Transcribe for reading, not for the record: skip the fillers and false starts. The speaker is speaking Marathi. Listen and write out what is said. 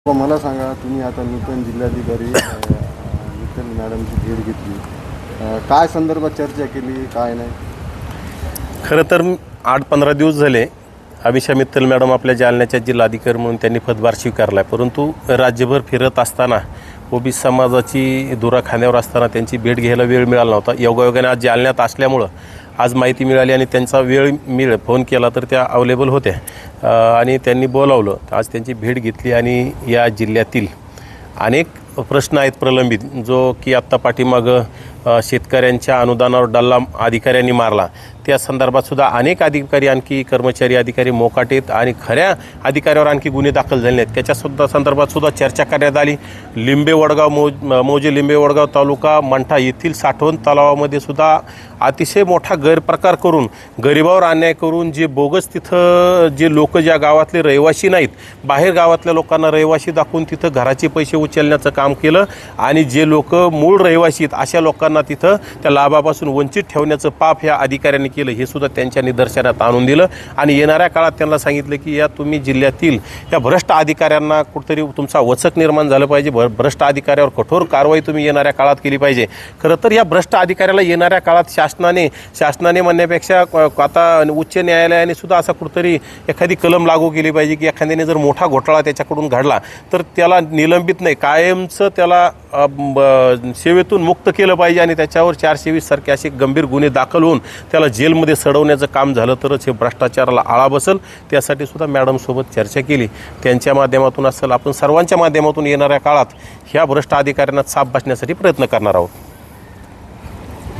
मला सांगा, तुम्ही आता नूतन जिल्हाधिकारी मित्तल मॅडमची भेट घेतली, काय संदर्भात चर्चा केली, काय नाही? खरं तर 8-15 दिवस झाले अमिषा मित्तल मॅडम आपल्या जालन्याच्या जिल्हाधिकारी म्हणून त्यांनी पदभार स्वीकारला आहे. परंतु राज्यभर फिरत असताना ओबीसी समाजाची धुरा खांद्यावर असताना त्यांची भेट घ्यायला वेळ मिळाला नव्हता. योगायोगाने आज जालन्यात असल्यामुळं आज माहिती मिळाली आणि त्यांचा वेळ फोन केला तर त्या अवेलेबल होत्या आणि त्यांनी बोलावलं. आज त्यांची भेट घेतली आणि या जिल्ह्यातील अनेक प्रश्न आहेत प्रलंबित, जो की आत्ता पाठीमागं शेतकऱ्यांच्या अनुदानावर डल्ला अधिकाऱ्यांनी मारला, त्या संदर्भात सुद्धा अनेक अधिकारी, आणखी कर्मचारी अधिकारी मोकाटेत आणि खऱ्या अधिकाऱ्यावर आणखी गुन्हे दाखल झाले आहेत, त्याच्यासुद्धा संदर्भात सुद्धा चर्चा करण्यात आली. लिंबे वडगाव मौजे लिंबे वडगाव तालुका मंठा येथील साठवण तलावामध्ये सुद्धा अतिशय मोठा गैरप्रकार करून, गरिबावर अन्याय करून, जे बोगस तिथं जे लोक ज्या गावातले रहिवासी नाहीत, बाहेर गावातल्या लोकांना रहिवासी दाखवून तिथं घराचे पैसे उचलण्याचं काम केलं आणि जे लोक मूळ रहिवासी आहेत अशा लोकांना तिथं त्या लाभापासून वंचित ठेवण्याचं पाप ह्या अधिकाऱ्यांनी केलं, हे सुद्धा त्यांच्या निदर्शनात आणून दिलं. आणि येणाऱ्या काळात त्यांना सांगितलं की या तुम्ही जिल्ह्यातील या भ्रष्ट अधिकाऱ्यांना कुठेतरी तुमचा वचक निर्माण झालं पाहिजे, भ्रष्ट अधिकाऱ्यावर कठोर कारवाई तुम्ही येणाऱ्या काळात केली पाहिजे. खरं तर या भ्रष्ट अधिकाऱ्याला येणाऱ्या काळात शासनाने म्हणण्यापेक्षा आता उच्च न्यायालयाने सुद्धा असा कुठेतरी एखादी कलम लागू केली पाहिजे की एखाद्याने जर मोठा घोटाळा त्याच्याकडून घडला तर त्याला निलंबित नाही, कायमचं त्याला सेवेतून मुक्त केलं पाहिजे आणि त्याच्यावर 420 सारखे असे गंभीर गुन्हे दाखल होऊन त्याला जेलमध्ये सडवण्याचं काम झालं तरच हे भ्रष्टाचाराला आळा बसेल. त्यासाठी सुद्धा मॅडमसोबत चर्चा केली. त्यांच्या माध्यमातून असेल, आपण सर्वांच्या माध्यमातून येणाऱ्या काळात ह्या भ्रष्ट अधिकाऱ्यांना साफ बसण्यासाठी प्रयत्न करणार आहोत.